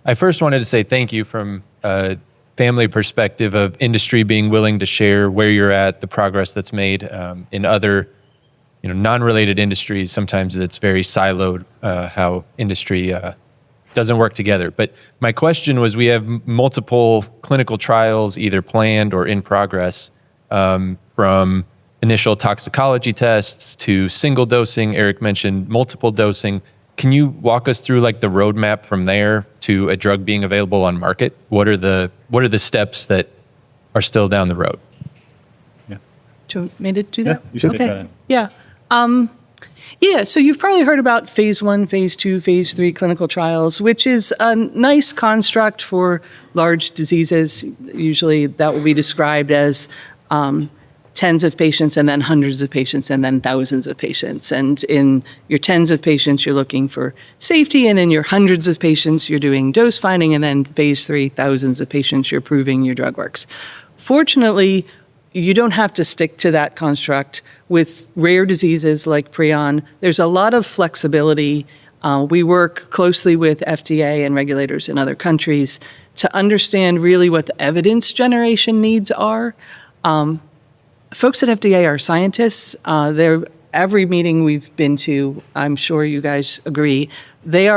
I first wanted to say thank you from a family perspective of industry being willing to share where you're at, the progress that's made in other, non-related industries. Sometimes it's very siloed how industry doesn't work together. But my question was, we have multiple clinical trials either planned or in progress, from initial toxicology tests to single dosing. Eric mentioned multiple dosing. Can you walk us through like the roadmap from there to a drug being available on market? What are the steps that are still down the road? Yeah. Do you want me to do that? Yeah, you should. Okay. Yeah. So you've probably heard about phase 1, phase 2, phase 3 clinical trials, which is a nice construct for large diseases. Usually that will be described as tens of patients and then hundreds of patients and then thousands of patients. And in your tens of patients, you're looking for safety, and in your hundreds of patients, you're doing dose finding, and then phase 3, thousands of patients, you're proving your drug works. Fortunately, you don't have to stick to that construct. With rare diseases like Prion, there's a lot of flexibility. We work closely with FDA and regulators in other countries to understand really what the evidence generation needs are. Folks at FDA are scientists. Every meeting we've been to, I'm sure you guys agree, they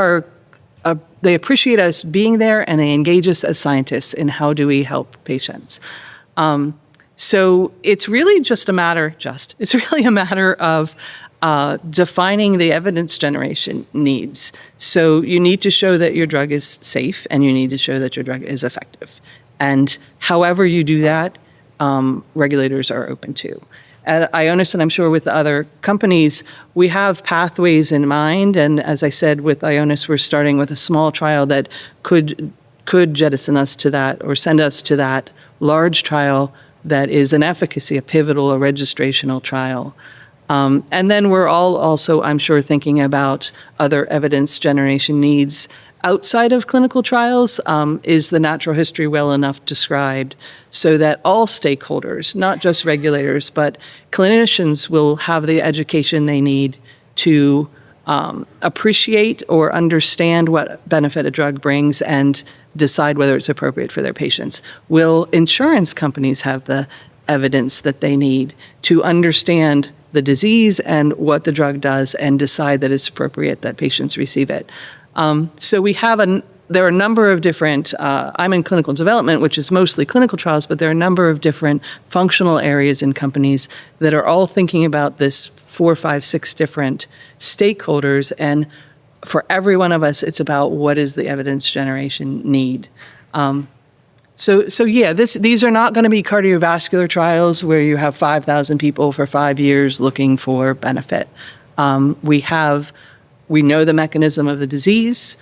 appreciate us being there, and they engage us as scientists in how do we help patients. So it's really a matter of defining the evidence generation needs. So you need to show that your drug is safe, and you need to show that your drug is effective. And however you do that, regulators are open to. At Ionis, and I'm sure with the other companies, we have pathways in mind. And as I said, with Ionis, we're starting with a small trial that could jettison us to that, or send us to that large trial that is an efficacy, a pivotal, a registrational trial. And then we're all also, I'm sure, thinking about other evidence generation needs outside of clinical trials. Is the natural history well enough described so that all stakeholders, not just regulators, but clinicians, will have the education they need to appreciate or understand what benefit a drug brings and decide whether it's appropriate for their patients? Will insurance companies have the evidence that they need to understand the disease and what the drug does and decide that it's appropriate that patients receive it? So there are a number of different, I'm in clinical development, which is mostly clinical trials, but there are a number of different functional areas in companies that are all thinking about this 4, 5, 6 different stakeholders. And for every one of us, it's about what is the evidence generation need. These are not going to be cardiovascular trials where you have 5,000 people for 5 years looking for benefit. We know the mechanism of the disease.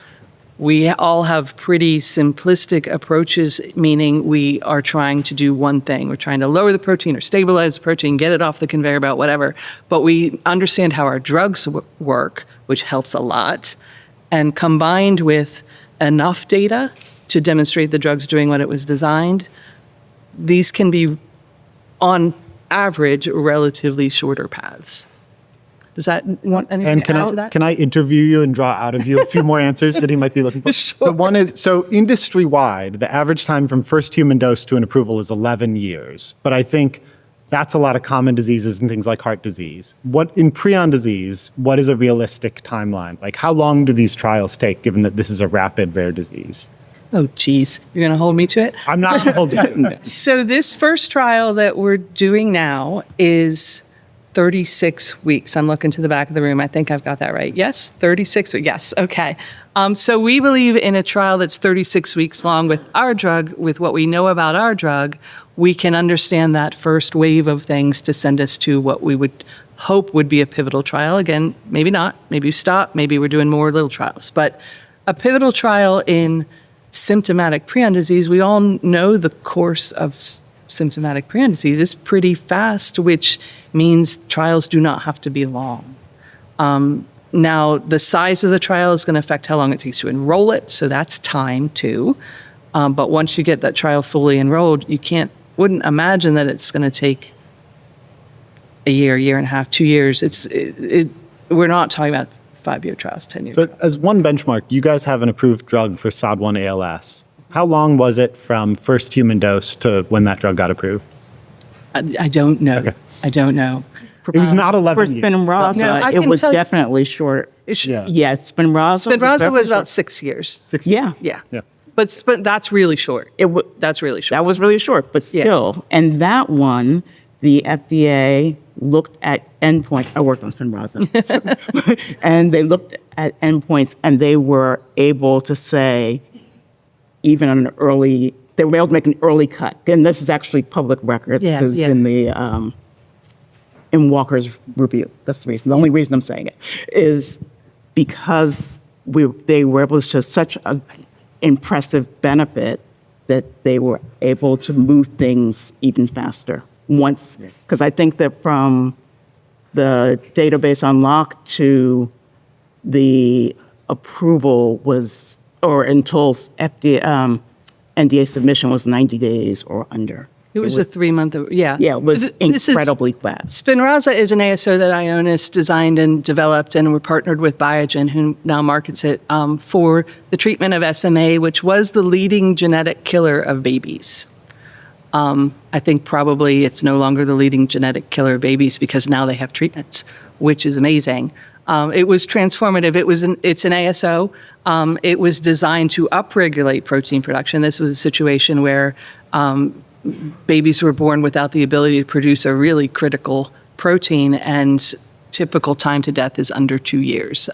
We all have pretty simplistic approaches, meaning we are trying to do one thing. We're trying to lower the protein or stabilize the protein, get it off the conveyor belt, whatever. But we understand how our drugs work, which helps a lot. And combined with enough data to demonstrate the drug's doing what it was designed, these can be, on average, relatively shorter paths. Does that want anything to add to that? Can I interview you and draw out of you a few more answers that he might be looking for? Sure. So industry-wide, the average time from first human dose to an approval is 11 years. But I think that's a lot of common diseases and things like heart disease. In prion disease, what is a realistic timeline? Like, how long do these trials take, given that this is a rapid rare disease? Oh, geez. You're going to hold me to it? I'm not going to hold you to it. So this first trial that we're doing now is 36 weeks. I'm looking to the back of the room. I think I've got that right. Yes, 36 weeks. Yes, okay. So we believe in a trial that's 36 weeks long with our drug. With what we know about our drug, we can understand that first wave of things to send us to what we would hope would be a pivotal trial. Again, maybe not. Maybe we stop. Maybe we're doing more little trials. But a pivotal trial in symptomatic prion disease, we all know the course of symptomatic prion disease is pretty fast, which means trials do not have to be long. Now, the size of the trial is going to affect how long it takes to enroll it, so that's time too. But once you get that trial fully enrolled, you wouldn't imagine that it's going to take a year and a half, 2 years. We're not talking about 5-year trials, 10-year So trials. as one benchmark, you guys have an approved drug for SOD1 ALS. How long was it from first human dose to when that drug got approved? I don't know. Okay. I don't know. It was not 11 For years. Spinraza, No, I it can was tell you- definitely short. Yeah. Yeah, Spinraza. Spinraza was definitely about short. 6 years. Yeah. Yeah. Yeah. But that's really short. That's really short. That was really short, but Yeah. still. And that one, the FDA looked at endpoints. I worked on Spinraza. And they looked at endpoints and they were able to say, even on they were able to make an early cut. And this is actually public record. Yeah, This is yeah. in the, in Walker's review. That's the reason. The only reason I'm saying it is because they were able to show such an impressive benefit that they were able to move things even faster once. Because I think that from the database unlock to the approval was, or until NDA submission was 90 days or under. It was a 3-month, yeah. Yeah, it was This is- incredibly fast. Spinraza is an ASO that Ionis designed and developed, and we're partnered with Biogen, who now markets it for the treatment of SMA, which was the leading genetic killer of babies. I think probably it's no longer the leading genetic killer of babies because now they have treatments, which is amazing. It was transformative. It's an ASO. It was designed to upregulate protein production. This was a situation where babies were born without the ability to produce a really critical protein, and typical time to death is under 2 years.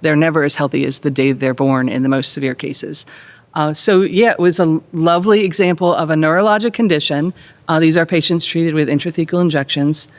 They're never as healthy as the day they're born in the most severe cases. It was a lovely example of a neurologic condition. These are patients treated with intrathecal injections,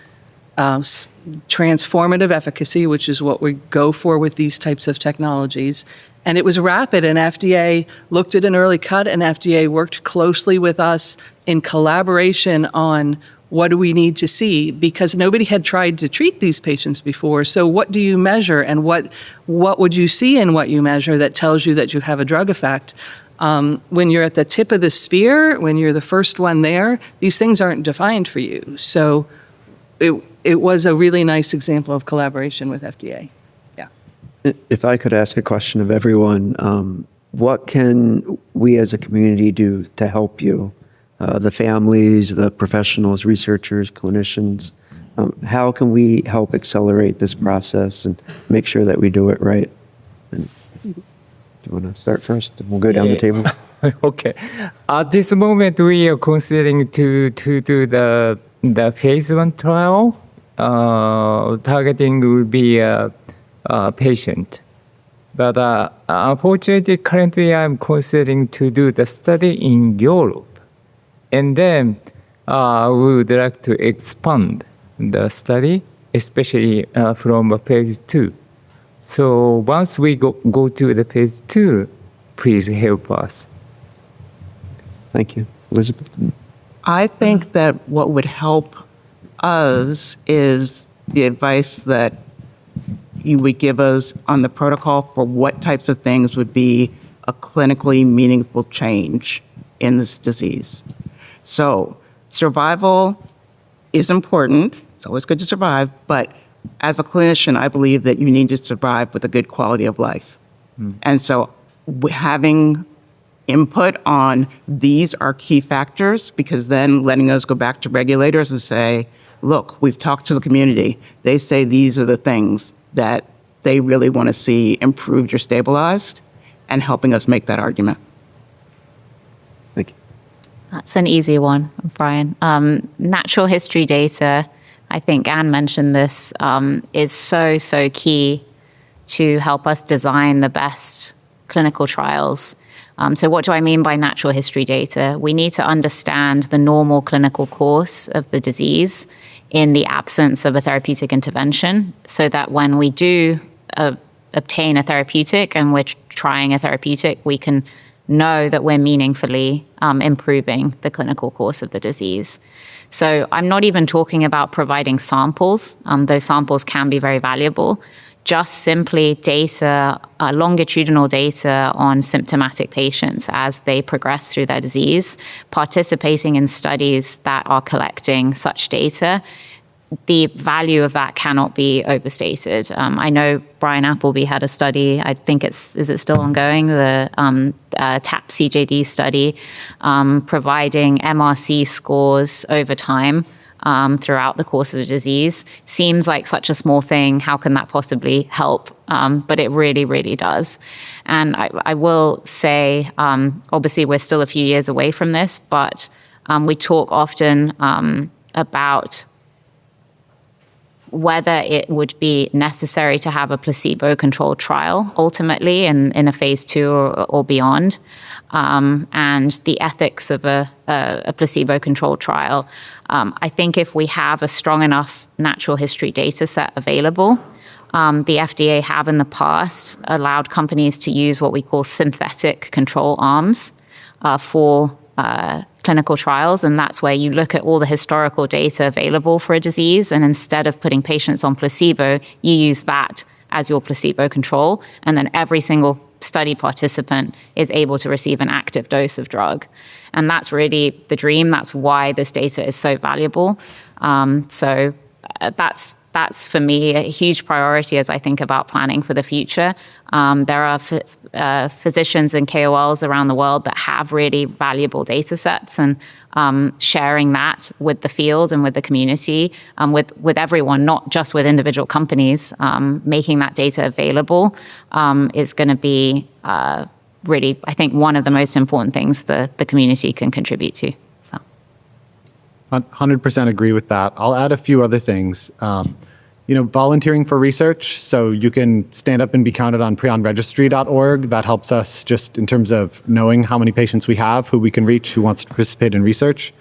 transformative efficacy, which is what we go for with these types of technologies. And it was rapid, and FDA looked at an early cut, and FDA worked closely with us in collaboration on what do we need to see, because nobody had tried to treat these patients before. So what do you measure, and what would you see in what you measure that tells you that you have a drug effect? When you're at the tip of the spear, when you're the first one there, these things aren't defined for you. So it was a really nice example of collaboration with FDA. If I could ask a question of everyone, what can we as a community do to help you? The families, the professionals, researchers, clinicians, how can we help accelerate this process and make sure that we do it right? And do you want to start first? We'll go down the table. Okay. At this moment, we are considering to do the phase 1 trial. Targeting will be a patient. But unfortunately, currently I'm considering to do the study in Europe. And then we would like to expand the study, especially from phase 2. So once we go to the phase 2, please help us. Thank you. Elizabeth? I think that what would help us is the advice that you would give us on the protocol for what types of things would be a clinically meaningful change in this disease. So survival is important. It's always good to survive. But as a clinician, I believe that you need to survive with a good quality of life. And so having input on these are key factors, because then letting us go back to regulators and say, look, we've talked to the community. They say these are the things that they really want to see improved or stabilized, and helping us make that argument. Thank you. That's an easy one, Brian. Natural history data, I think Anne mentioned this, is so key to help us design the best clinical trials. So what do I mean by natural history data? We need to understand the normal clinical course of the disease in the absence of a therapeutic intervention, so that when we do obtain a therapeutic and we're trying a therapeutic, we can know that we're meaningfully improving the clinical course of the disease. So I'm not even talking about providing samples. Those samples can be very valuable. Just simply data, longitudinal data on symptomatic patients as they progress through their disease, participating in studies that are collecting such data the value of that cannot be overstated. I know Brian Appleby had a study, I think is it still ongoing, the TAP CJD study, providing MRC scores over time throughout the course of the disease. Seems like such a small thing. How can that possibly help? But it really, really does. And I will say, obviously, we're still a few years away from this, but we talk often about whether it would be necessary to have a placebo-controlled trial ultimately in a phase 2 or beyond. And the ethics of a placebo-controlled trial. I think if we have a strong enough natural history data set available, the FDA have in the past allowed companies to use what we call synthetic control arms for clinical trials, and that's where you look at all the historical data available for a disease, and instead of putting patients on placebo, you use that as your placebo control, and then every single study participant is able to receive an active dose of drug. And that's really the dream. That's why this data is so valuable. So that's for me a huge priority as I think about planning for the future. There are physicians and KOLs around the world that have really valuable data sets, and sharing that with the field and with the community, with everyone, not just with individual companies, making that data available is going to be really, I think, one of the most important things the community can contribute to. So, 100% agree with that. I'll add a few other things. Volunteering for research. So you can stand up and be counted on prionregistry.org. That helps us just in terms of knowing how many patients we have, who we can reach, who wants to participate in research.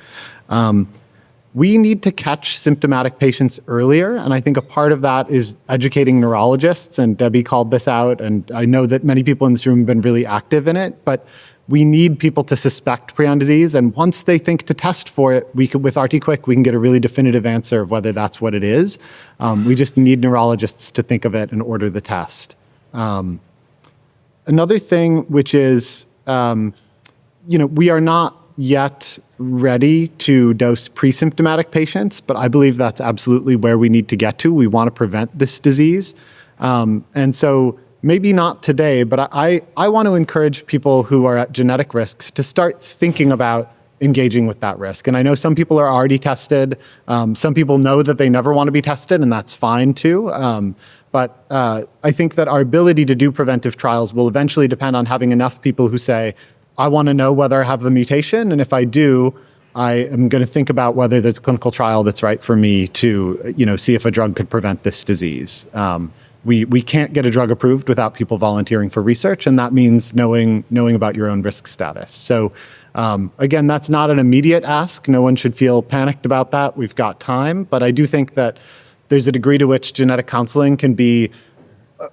We need to catch symptomatic patients earlier. And I think a part of that is educating neurologists. And Debbie called this out. And I know that many people in this room have been really active in it. But we need people to suspect prion disease. And once they think to test for it, with RT-Quick, we can get a really definitive answer of whether that's what it is. We just need neurologists to think of it and order the test. Another thing, which is, we are not yet ready to dose pre-symptomatic patients, but I believe that's absolutely where we need to get to. We want to prevent this disease. And so maybe not today, but I want to encourage people who are at genetic risks to start thinking about engaging with that risk. And I know some people are already tested. Some people know that they never want to be tested, and that's fine too. But I think that our ability to do preventive trials will eventually depend on having enough people who say, I want to know whether I have the mutation, and if I do, I am going to think about whether there's a clinical trial that's right for me to, see if a drug could prevent this disease. We can't get a drug approved without people volunteering for research, and that means knowing about your own risk status. So again, that's not an immediate ask. No one should feel panicked about that. We've got time, but I do think that there's a degree to which genetic counseling can be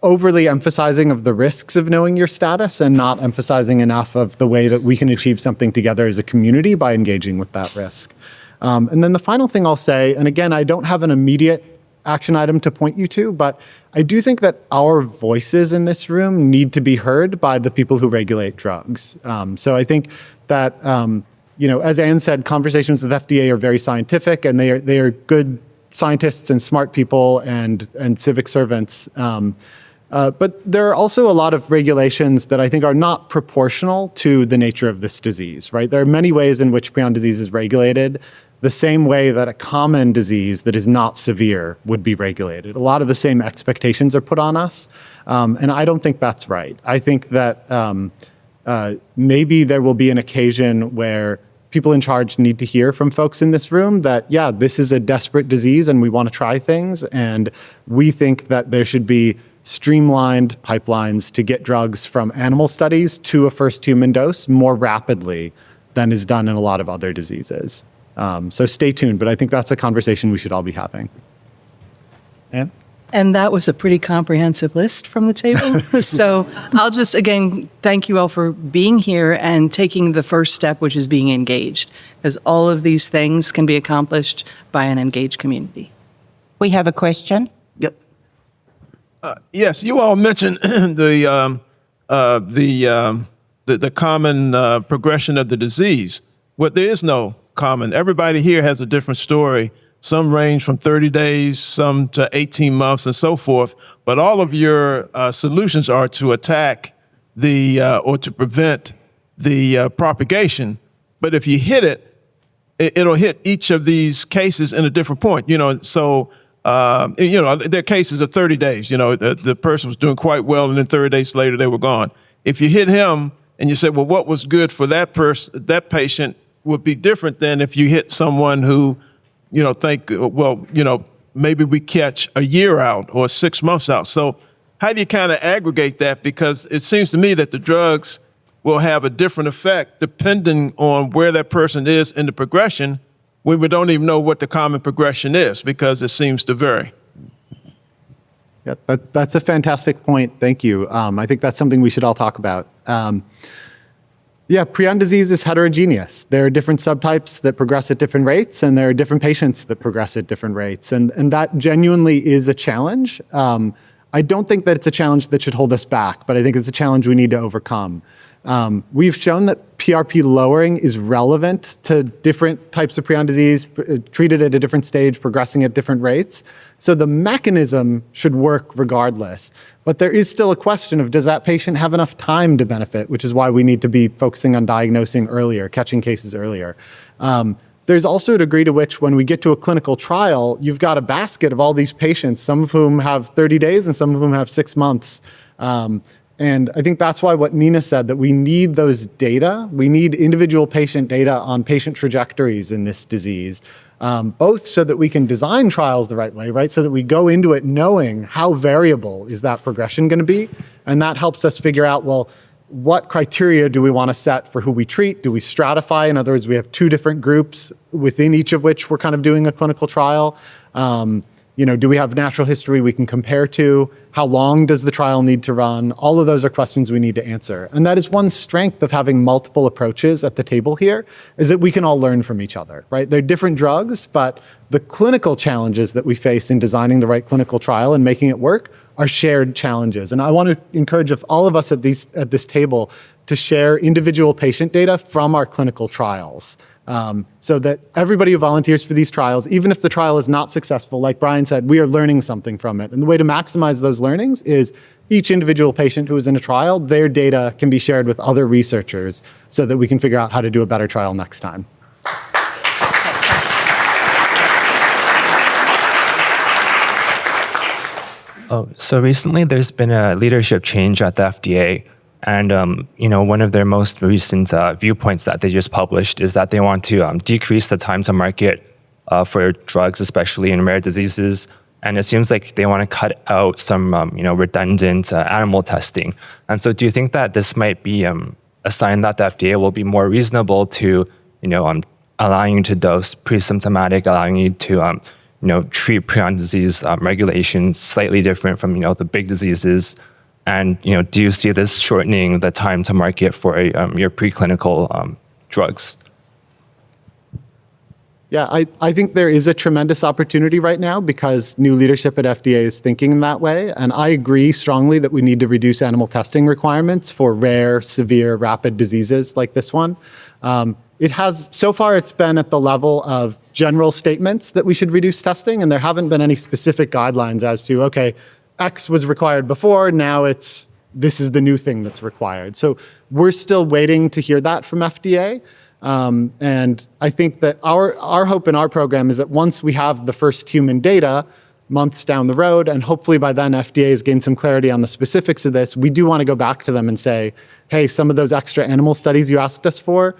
overly emphasizing of the risks of knowing your status and not emphasizing enough of the way that we can achieve something together as a community by engaging with that risk. And then the final thing I'll say, and again, I don't have an immediate action item to point you to, but I do think that our voices in this room need to be heard by the people who regulate drugs. So I think that, as Anne said, conversations with FDA are very scientific, and they are good scientists and smart people and civic servants. But there are also a lot of regulations that I think are not proportional to the nature of this disease, right? There are many ways in which prion disease is regulated, the same way that a common disease that is not severe would be regulated. A lot of the same expectations are put on us, and I don't think that's right. I think that maybe there will be an occasion where people in charge need to hear from folks in this room that, yeah, this is a desperate disease and we want to try things, and we think that there should be streamlined pipelines to get drugs from animal studies to a first human dose more rapidly than is done in a lot of other diseases. So stay tuned, but I think that's a conversation we should all be having. Anne? And that was a pretty comprehensive list from the table. So I'll just, again, thank you all for being here and taking the first step, which is being engaged, because all of these things can be accomplished by an engaged community. We have a question. Yep. Yes, you all mentioned the common progression of the disease. Well, there is no common. Everybody here has a different story some range from 30 days, some to 18 months, and so forth. But all of your solutions are to attack or to prevent the propagation. But if you hit it, it'll hit each of these cases in a different point. So their cases are 30 days. The person was doing quite well, and then 30 days later they were gone. If you hit him and you say, well, what was good for that person, that patient would be different than if you hit someone who, maybe we catch a year out or 6 months out. So how do you kind of aggregate that? Because it seems to me that the drugs will have a different effect depending on where that person is in the progression, when we don't even know what the common progression is, because it seems to vary. Yeah, that's a fantastic point. Thank you. I think that's something we should all talk about. Prion disease is heterogeneous. There are different subtypes that progress at different rates, and there are different patients that progress at different rates. And that genuinely is a challenge. I don't think that it's a challenge that should hold us back, but I think it's a challenge we need to overcome. We've shown that PRP lowering is relevant to different types of prion disease, treated at a different stage, progressing at different rates. So the mechanism should work regardless. But there is still a question of, does that patient have enough time to benefit, which is why we need to be focusing on diagnosing earlier, catching cases earlier. There's also a degree to which when we get to a clinical trial, you've got a basket of all these patients, some of whom have 30 days and some of whom have 6 months. And I think that's why what Nina said, that we need those data. We need individual patient data on patient trajectories in this disease, both so that we can design trials the right way, right? So that we go into it knowing how variable is that progression going to be. And that helps us figure out, well, what criteria do we want to set for who we treat? Do we stratify? In other words, we have 2 different groups within each of which we're kind of doing a clinical trial. Do we have natural history we can compare to? How long does the trial need to run? All of those are questions we need to answer. And that is one strength of having multiple approaches at the table here, is that we can all learn from each other, right? They're different drugs, but the clinical challenges that we face in designing the right clinical trial and making it work are shared challenges. And I want to encourage all of us at this table to share individual patient data from our clinical trials. So that everybody who volunteers for these trials, even if the trial is not successful, like Brian said, we are learning something from it. And the way to maximize those learnings is each individual patient who is in a trial, their data can be shared with other researchers so that we can figure out how to do a better trial next time. So recently there's been a leadership change at the FDA. And, one of their most recent viewpoints that they just published is that they want to decrease the time to market for drugs, especially in rare diseases. And it seems like they want to cut out some, redundant animal testing. And so do you think that this might be a sign that the FDA will be more reasonable to, allowing you to dose pre-symptomatic, allowing you to, treat prion disease regulations slightly different from, the big diseases? And do you see this shortening the time to market for your preclinical drugs? Yeah, I think there is a tremendous opportunity right now because new leadership at FDA is thinking in that way. And I agree strongly that we need to reduce animal testing requirements for rare, severe, rapid diseases like this one. So far it's been at the level of general statements that we should reduce testing, and there haven't been any specific guidelines as to, okay, X was required before, now this is the new thing that's required. So we're still waiting to hear that from FDA. And I think that our hope in our program is that once we have the first human data, months down the road, and hopefully by then FDA has gained some clarity on the specifics of this, we do want to go back to them and say, hey, some of those extra animal studies you asked us for,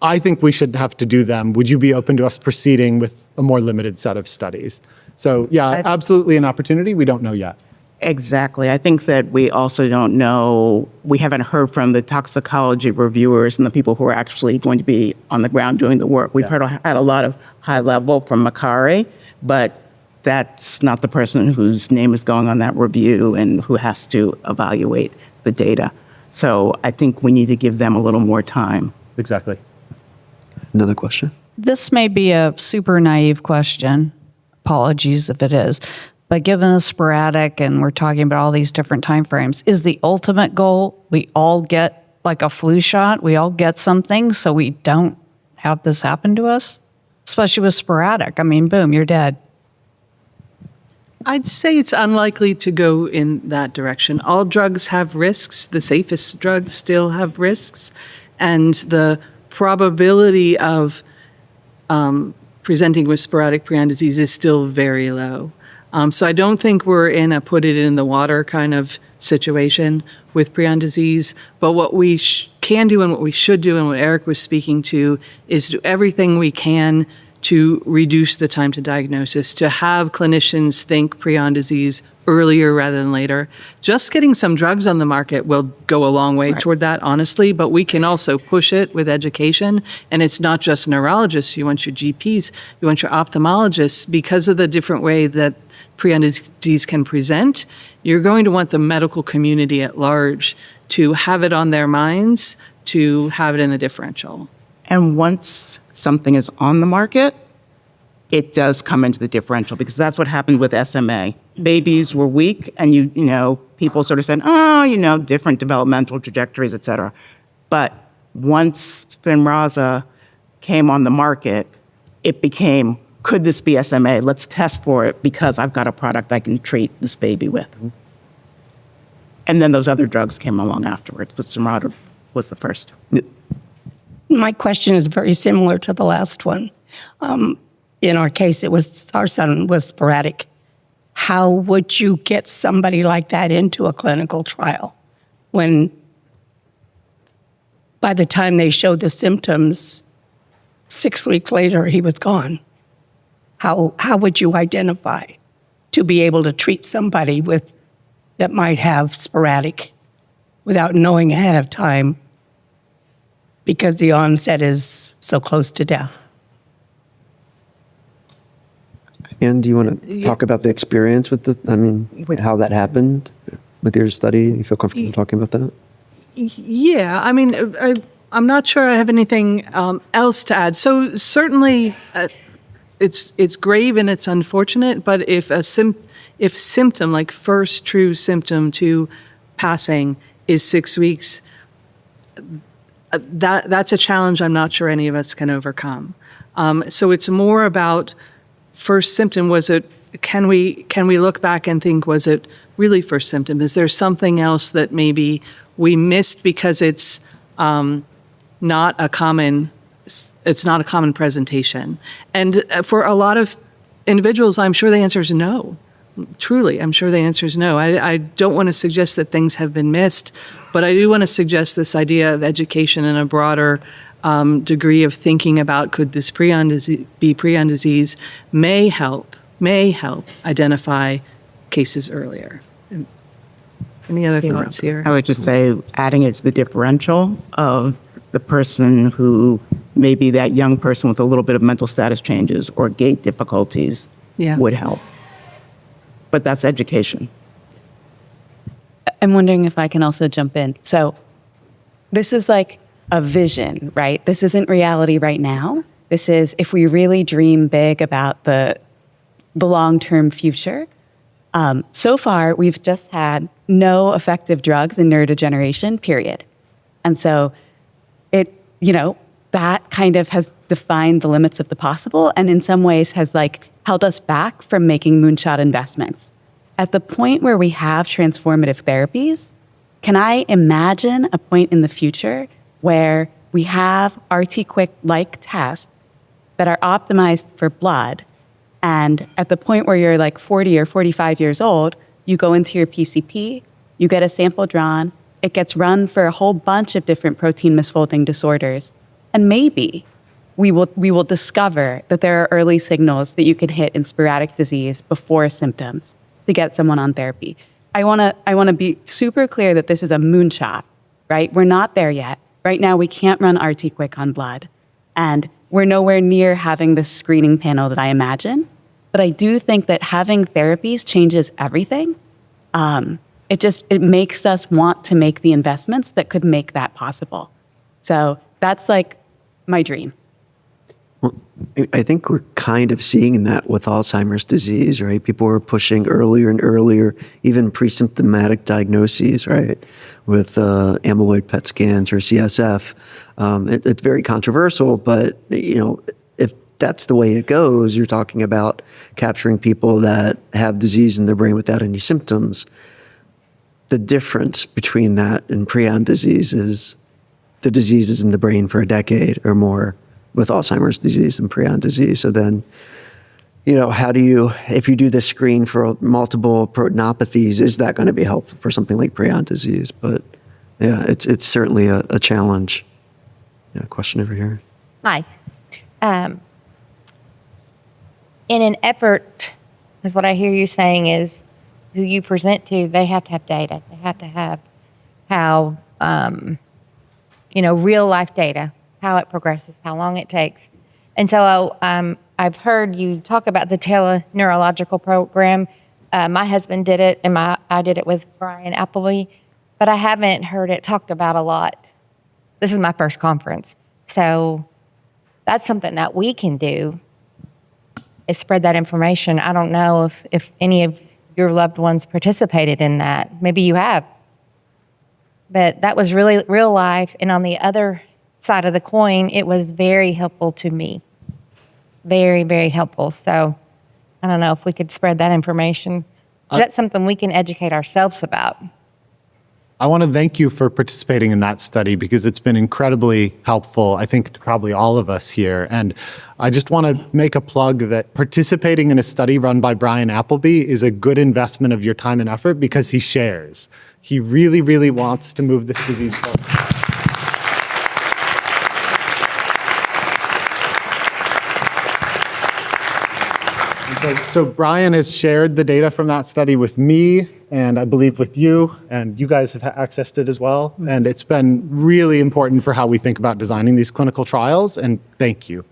I think we should have to do them. Would you be open to us proceeding with a more limited set of studies? So yeah, absolutely an opportunity. We don't know yet. Exactly. I think that we also don't know, we haven't heard from the toxicology reviewers and the people who are actually going to be on the ground doing the work. We've had a lot of high level from Makari, but that's not the person whose name is going on that review and who has to evaluate the data. So I think we need to give them a little more time. Exactly. Another question? This may be a super naive question. Apologies if it is. But given the sporadic and we're talking about all these different timeframes, is the ultimate goal we all get like a flu shot? We all get something so we don't have this happen to us? especially with sporadic. I mean, boom, you're dead. I'd say it's unlikely to go in that direction. All drugs have risks. The safest drugs still have risks. And the probability of presenting with sporadic prion disease is still very low. So I don't think we're in a put it in the water kind of situation with prion disease. But what we can do and what we should do and what Eric was speaking to is do everything we can to reduce the time to diagnosis, to have clinicians think prion disease earlier rather than later. Just getting some drugs on the market will go a long way toward that, honestly, but we can also push it with education. And it's not just neurologists. You want your GPs, you want your ophthalmologists. Because of the different way that prion disease can present, you're going to want the medical community at large to have it on their minds, to have it in the differential. And once something is on the market, it does come into the differential, because that's what happened with SMA. Babies were weak, and you know, people sort of said, oh, you know, different developmental trajectories, et cetera. But once Spinraza came on the market, it became, could this be SMA? Let's test for it because I've got a product I can treat this baby with. And then those other drugs came along afterwards, but Spinraza was the first. My question is very similar to the last one. In our case, our son was sporadic. How would you get somebody like that into a clinical trial when by the time they showed the symptoms, 6 weeks later, he was gone? How would you identify to be able to treat somebody that might have sporadic without knowing ahead of time, because the onset is so close to death? And do you want to talk about the experience with how that happened with your study? You feel comfortable talking about that? Yeah, I mean, I'm not sure I have anything else to add. So certainly it's grave and it's unfortunate, but if symptom, like first true symptom to passing is 6 weeks, that's a challenge I'm not sure any of us can overcome. So it's more about first symptom. Was it, can we look back and think, was it really first symptom? Is there something else that maybe we missed because it's not a common presentation? And for a lot of individuals, I'm sure the answer is no. Truly, I'm sure the answer is no. I don't want to suggest that things have been missed, but I do want to suggest this idea of education and a broader degree of thinking about could this be prion disease may help identify cases earlier. Any other thoughts here? I would just say adding it to the differential of the person who may be that young person with a little bit of mental status changes or gait difficulties would help. But that's education. I'm wondering if I can also jump in. So this is like a vision, right? This isn't reality right now. This is if we really dream big about the long-term future. So far, we've just had no effective drugs in neurodegeneration, period. And so that kind of has defined the limits of the possible, and in some ways has held us back from making moonshot investments. At the point where we have transformative therapies, can I imagine a point in the future where we have RT-Quick-like tests that are optimized for blood, and at the point where you're 40 or 45 years old, you go into your PCP, you get a sample drawn, it gets run for a whole bunch of different protein misfolding disorders, and maybe we will discover that there are early signals that you can hit in sporadic disease before symptoms to get someone on therapy. I want to be super clear that this is a moonshot, right? We're not there yet. Right now, we can't run RT-Quick on blood, and we're nowhere near having the screening panel that I imagine. But I do think that having therapies changes everything. It makes us want to make the investments that could make that possible. So that's my dream. Well, I think we're kind of seeing that with Alzheimer's disease, right? People are pushing earlier and earlier, even pre-symptomatic diagnoses, right? With amyloid PET scans or CSF. It's very controversial, but if that's the way it goes, you're talking about capturing people that have disease in their brain without any symptoms. The difference between that and prion disease is the disease is in the brain for a decade or more with Alzheimer's disease and prion disease. So then, how do you, if you do this screen for multiple proteinopathies, is that going to be helpful for something like prion disease? But yeah, it's certainly a challenge. Yeah, question over here. Hi. In an effort, because what I hear you saying is who you present to, they have to have data. They have to have how, real life data, how it progresses, how long it takes. And so I've heard you talk about the teleneurological program. My husband did it, and I did it with Brian Appleby, but I haven't heard it talked about a lot. This is my first conference. So that's something that we can do, is spread that information. I don't know if any of your loved ones participated in that. Maybe you have. But that was really real life. And on the other side of the coin, it was very helpful to me. Very, very helpful. So I don't know if we could spread that information. That's something we can educate ourselves about. I want to thank you for participating in that study because it's been incredibly helpful, I think, to probably all of us here. And I just want to make a plug that participating in a study run by Brian Appleby is a good investment of your time and effort because he shares. He really, really wants to move this disease forward. So Brian has shared the data from that study with me, and I believe with you, and you guys have accessed it as well. And it's been really important for how we think about designing these clinical trials, and thank you.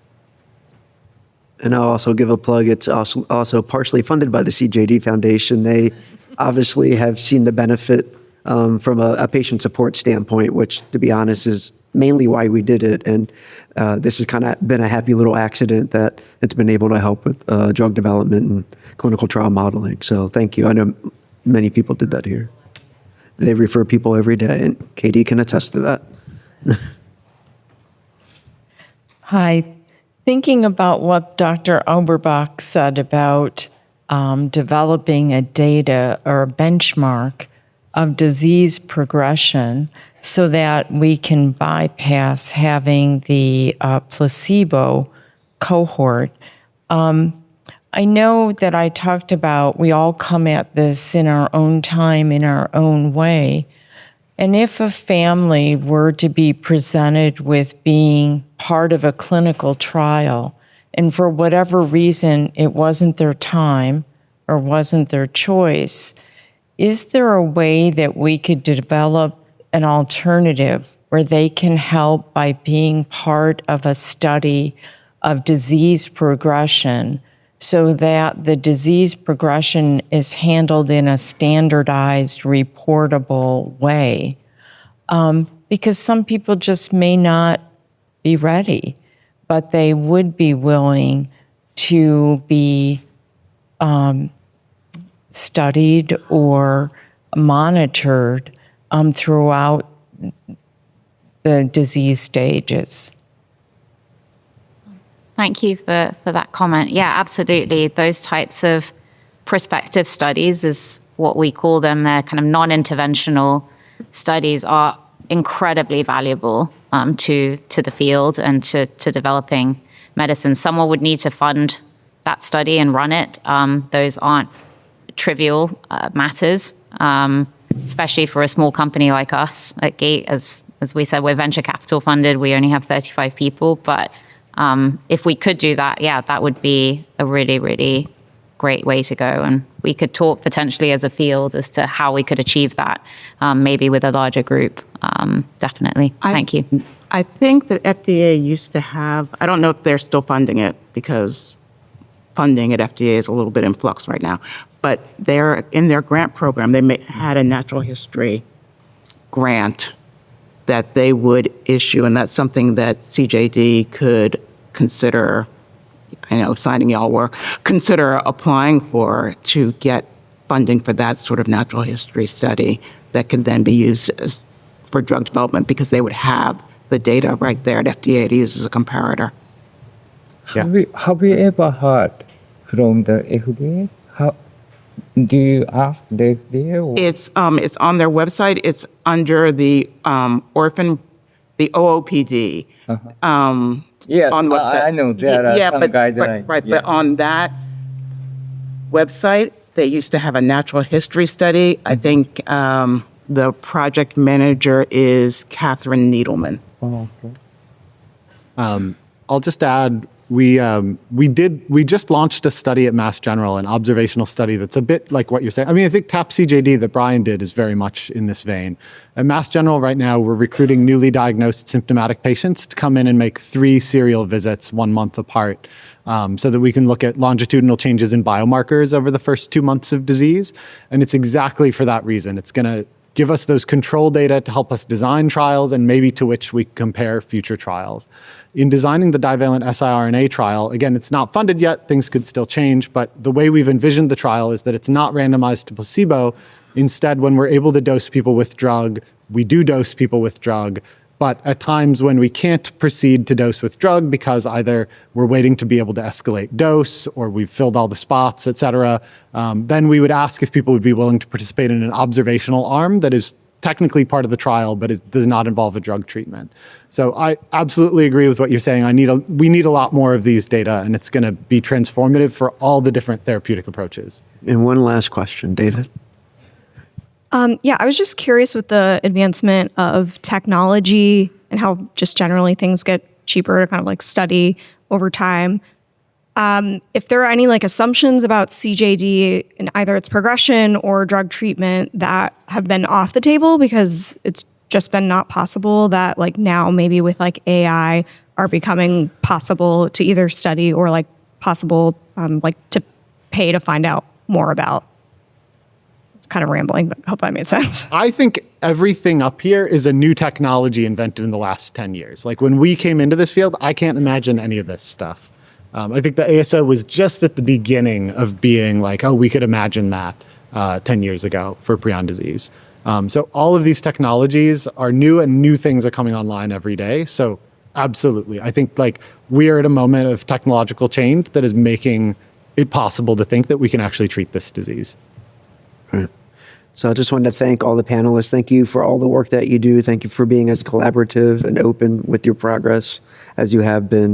And I'll also give a plug. It's also partially funded by the CJD Foundation. They obviously have seen the benefit from a patient support standpoint, which, to be honest, is mainly why we did it. And this has kind of been a happy little accident that it's been able to help with drug development and clinical trial modeling. So thank you. I know many people did that here. They refer people every day, and Katie can attest to that. Hi. Thinking about what Dr. Oberbeck said about developing a data or a benchmark of disease progression so that we can bypass having the placebo cohort. I know that I talked about we all come at this in our own time, in our own way. And if a family were to be presented with being part of a clinical trial, and for whatever reason it wasn't their time or wasn't their choice, is there a way that we could develop an alternative where they can help by being part of a study of disease progression so that the disease progression is handled in a standardized, reportable way? Because some people just may not be ready, but they would be willing to be studied or monitored throughout the disease stages. Thank you for that comment. Yeah, absolutely. Those types of prospective studies is what we call them. They're kind of non-interventional studies are incredibly valuable to the field and to developing medicine. Someone would need to fund that study and run it. Those aren't trivial matters, especially for a small company like us at Gate. As we said, we're venture capital funded. We only have 35 people, but if we could do that, yeah, that would be a really, really great way to go. And we could talk potentially as a field as to how we could achieve that, maybe with a larger group. Definitely. Thank you. I think that FDA used to have, I don't know if they're still funding it because funding at FDA is a little bit in flux right now, but they're in their grant program, they had a natural history grant that they would issue, and that's something that CJD could consider, I know signing y'all work, consider applying for to get funding for that sort of natural history study that could then be used for drug development because they would have the data right there at FDA to use as a comparator. Have you ever heard from the FDA? How do you ask the FDA? Or? It's on their website. It's under the the OOPD. Yeah, on the website. I know there are some guidelines. Right, but on that website, they used to have a natural history study. I think the project manager is Catherine Needleman. Oh, okay. I'll just add, we just launched a study at Mass General, an observational study that's a bit like what you're saying. I mean, I think TAP CJD that Brian did is very much in this vein. At Mass General right now, we're recruiting newly diagnosed symptomatic patients to come in and make 3 serial visits 1 month apart, so that we can look at longitudinal changes in biomarkers over the first 2 months of disease. And it's exactly for that reason. It's going to give us those control data to help us design trials and maybe to which we compare future trials. In designing the divalent siRNA trial, again, it's not funded yet, things could still change, but the way we've envisioned the trial is that it's not randomized to placebo. Instead, when we're able to dose people with drug, we do dose people with drug, but at times when we can't proceed to dose with drug because either we're waiting to be able to escalate dose or we've filled all the spots, et cetera, then we would ask if people would be willing to participate in an observational arm that is technically part of the trial, but it does not involve a drug treatment. So I absolutely agree with what you're saying. We need a lot more of these data, and it's going to be transformative for all the different therapeutic approaches. And one last question, David. Yeah, I was just curious with the advancement of technology and how just generally things get cheaper to kind of like study over time. If there are any like assumptions about CJD and either its progression or drug treatment that have been off the table because it's just been not possible that like now maybe with like AI are becoming possible to either study or like possible like to pay to find out more about. It's kind of rambling, but I hope that made sense. I think everything up here is a new technology invented in the last 10 years. Like when we came into this field, I can't imagine any of this stuff. I think the ASO was just at the beginning of being like, oh, we could imagine that 10 years ago for prion disease. So all of these technologies are new and new things are coming online every day. So absolutely. I think like we are at a moment of technological change that is making it possible to think that we can actually treat this disease. Right. So I just wanted to thank all the panelists. Thank you for all the work that you do. Thank you for being as collaborative and open with your progress as you have been.